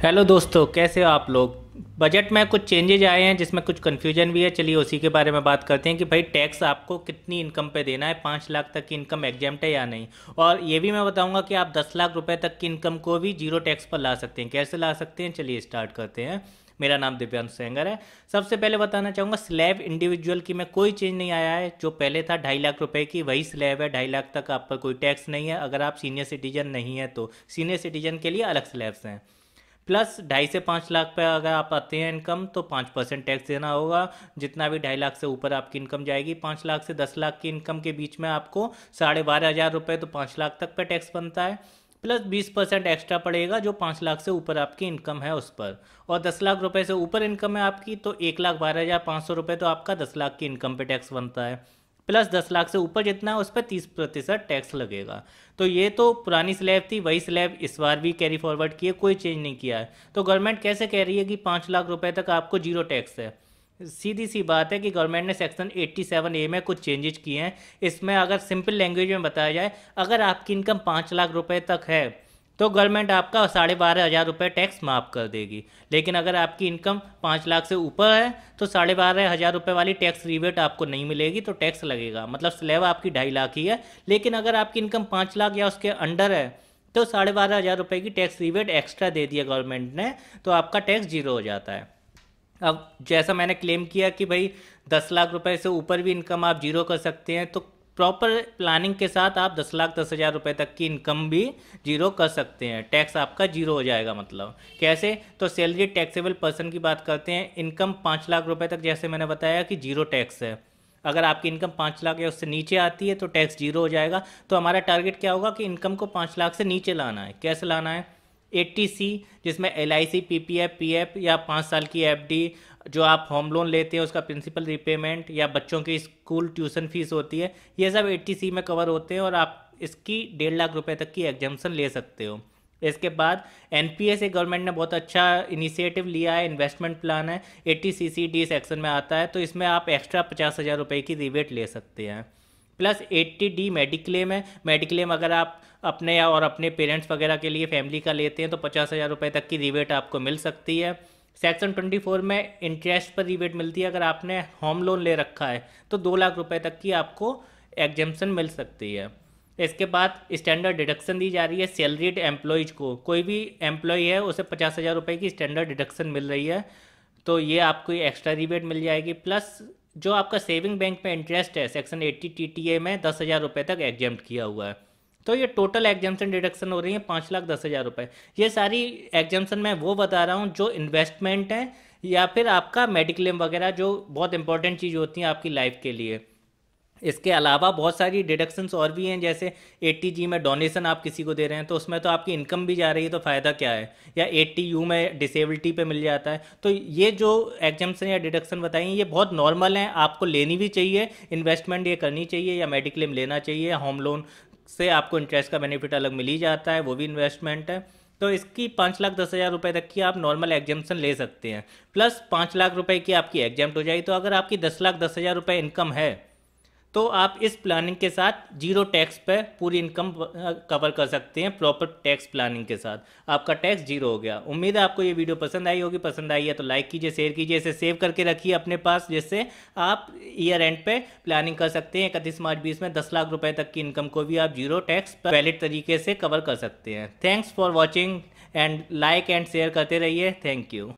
Hello दोस्तों, कैसे हो आप लोग। बजट में कुछ चेंजेज आए हैं जिसमें कुछ कन्फ्यूजन भी है। चलिए उसी के बारे में बात करते हैं कि भाई टैक्स आपको कितनी इनकम पे देना है, 5 लाख तक की इनकम एग्जेम्प्ट है या नहीं। और ये भी मैं बताऊंगा कि आप 10 लाख रुपए तक की इनकम को भी जीरो टैक्स पर ला सकते हैं। कैसे ला सकते हैं, चलिए स्टार्ट करते हैं। मेरा नाम दिव्यांश सेंगर है। सबसे पहले बताना चाहूँगा, स्लैब इंडिविजुअल की में कोई चेंज नहीं आया है। जो पहले था 2.5 लाख रुपए की, वही स्लैब है। 2.5 लाख तक आप पर कोई टैक्स नहीं है। अगर आप सीनियर सिटीजन नहीं है तो सीनियर सिटीजन के लिए अलग स्लैब्स हैं। प्लस 2.5 से 5 लाख पे अगर आप आते हैं इनकम तो 5% टैक्स देना होगा। जितना भी 2.5 लाख से ऊपर आपकी इनकम जाएगी, 5 लाख से 10 लाख की इनकम के बीच में आपको 12,500 रुपये तो 5 लाख तक पे टैक्स बनता है। प्लस 20% एक्स्ट्रा पड़ेगा जो 5 लाख से ऊपर आपकी इनकम है उस पर। और 10 लाख रुपए से ऊपर इनकम है आपकी तो 1,12,500 रुपये तो आपका 10 लाख की इनकम पे टैक्स बनता है। प्लस 10 लाख से ऊपर जितना है उस पर 30% टैक्स लगेगा। तो ये तो पुरानी स्लैब थी, वही स्लैब इस बार भी कैरी फॉरवर्ड की है, कोई चेंज नहीं किया है। तो गवर्नमेंट कैसे कह रही है कि 5 लाख रुपए तक आपको जीरो टैक्स है। सीधी सी बात है कि गवर्नमेंट ने सेक्शन 87A में कुछ चेंजेस किए हैं। इसमें अगर सिंपल लैंग्वेज में बताया जाए, अगर आपकी इनकम 5 लाख रुपए तक है तो गवर्नमेंट आपका 12,500 रुपये टैक्स माफ़ कर देगी। लेकिन अगर आपकी इनकम 5 लाख से ऊपर है तो 12,500 रुपये वाली टैक्स रिबेट आपको नहीं मिलेगी, तो टैक्स लगेगा। मतलब स्लैब आपकी 2.5 लाख ही है, लेकिन अगर आपकी इनकम 5 लाख या उसके अंडर है तो 12,500 रुपये की टैक्स रिबेट एक्स्ट्रा दे दिया गवर्नमेंट ने, तो आपका टैक्स जीरो हो जाता है। अब जैसा मैंने क्लेम किया कि भाई 10 लाख रुपए से ऊपर भी इनकम आप जीरो कर सकते हैं, तो प्रॉपर प्लानिंग के साथ आप 10,10,000 रुपये तक की इनकम भी जीरो कर सकते हैं। टैक्स आपका जीरो हो जाएगा। मतलब कैसे, तो सैलरी टैक्सेबल पर्सन की बात करते हैं। इनकम 5 लाख रुपए तक जैसे मैंने बताया कि जीरो टैक्स है। अगर आपकी इनकम 5 लाख या उससे नीचे आती है तो टैक्स जीरो हो जाएगा। तो हमारा टारगेट क्या होगा कि इनकम को 5 लाख से नीचे लाना है। कैसे लाना है, 80C जिसमें LIC, PPF, PF या 5 साल की FD, जो आप होम लोन लेते हैं उसका प्रिंसिपल रिपेमेंट या बच्चों की स्कूल ट्यूशन फीस होती है, ये सब 80C में कवर होते हैं और आप इसकी 1.5 लाख रुपए तक की एग्जाम्पशन ले सकते हो। इसके बाद NPA से गवर्नमेंट ने बहुत अच्छा इनिशिएटिव लिया है, इन्वेस्टमेंट प्लान है। 80CCD सेक्शन में आता है, तो इसमें आप एक्स्ट्रा 50,000 रुपये की रिबेट ले सकते हैं। प्लस 80D मेडिक्लेम है। मेडिक्लेम अगर आप अपने और अपने पेरेंट्स वगैरह के लिए फैमिली का लेते हैं तो 50,000 रुपये तक की रिबेट आपको मिल सकती है। सेक्शन 24 में इंटरेस्ट पर रिबेट मिलती है। अगर आपने होम लोन ले रखा है तो 2 लाख रुपए तक की आपको एग्जेम्पशन मिल सकती है। इसके बाद स्टैंडर्ड डिडक्शन दी जा रही है सैलरीड एम्प्लॉयज़ को। कोई भी एम्प्लॉय है उसे 50,000 रुपये की स्टैंडर्ड डिडक्शन मिल रही है, तो ये आपको एक्स्ट्रा रिबेट मिल जाएगी। प्लस जो आपका सेविंग बैंक में इंटरेस्ट है, सेक्शन 80 TTA में 10,000 रुपये तक एग्जेम्प्ट किया हुआ है। तो ये टोटल एग्जाम्पशन डिडक्शन हो रही है 5,10,000 रुपये। ये सारी एग्जाम्पशन मैं वो बता रहा हूँ जो इन्वेस्टमेंट है या फिर आपका मेडिक्लेम वगैरह, जो बहुत इंपॉर्टेंट चीज़ होती हैं आपकी लाइफ के लिए। इसके अलावा बहुत सारी डिडक्शंस और भी हैं, जैसे 80G में डोनेशन आप किसी को दे रहे हैं तो उसमें तो आपकी इनकम भी जा रही है, तो फ़ायदा क्या है। या 80U में डिसेबिलिटी पे मिल जाता है। तो ये जो एग्जाम्पशन या डिडक्शन बताई हैं ये बहुत नॉर्मल हैं, आपको लेनी भी चाहिए। इन्वेस्टमेंट ये करनी चाहिए या मेडिक्लेम लेना चाहिए। होम लोन से आपको इंटरेस्ट का बेनिफिट अलग मिल ही जाता है, वो भी इन्वेस्टमेंट है। तो इसकी 5,10,000 रुपये तक की आप नॉर्मल एग्जाम्पशन ले सकते हैं। प्लस 5 लाख रुपए की आपकी एग्जाम्प्ट हो जाएगी। तो अगर आपकी 10,10,000 रुपये इनकम है तो आप इस प्लानिंग के साथ जीरो टैक्स पे पूरी इनकम कवर कर सकते हैं। प्रॉपर टैक्स प्लानिंग के साथ आपका टैक्स जीरो हो गया। उम्मीद है आपको ये वीडियो पसंद आई होगी। पसंद आई है तो लाइक कीजिए, शेयर कीजिए, इसे सेव करके रखिए अपने पास, जिससे आप ईयर एंड पे प्लानिंग कर सकते हैं। 31 मार्च 20 में 10 लाख रुपए तक की इनकम को भी आप जीरो टैक्स वैलिड तरीके से कवर कर सकते हैं। Thanks for watching and like and share करते रहिए। Thank you.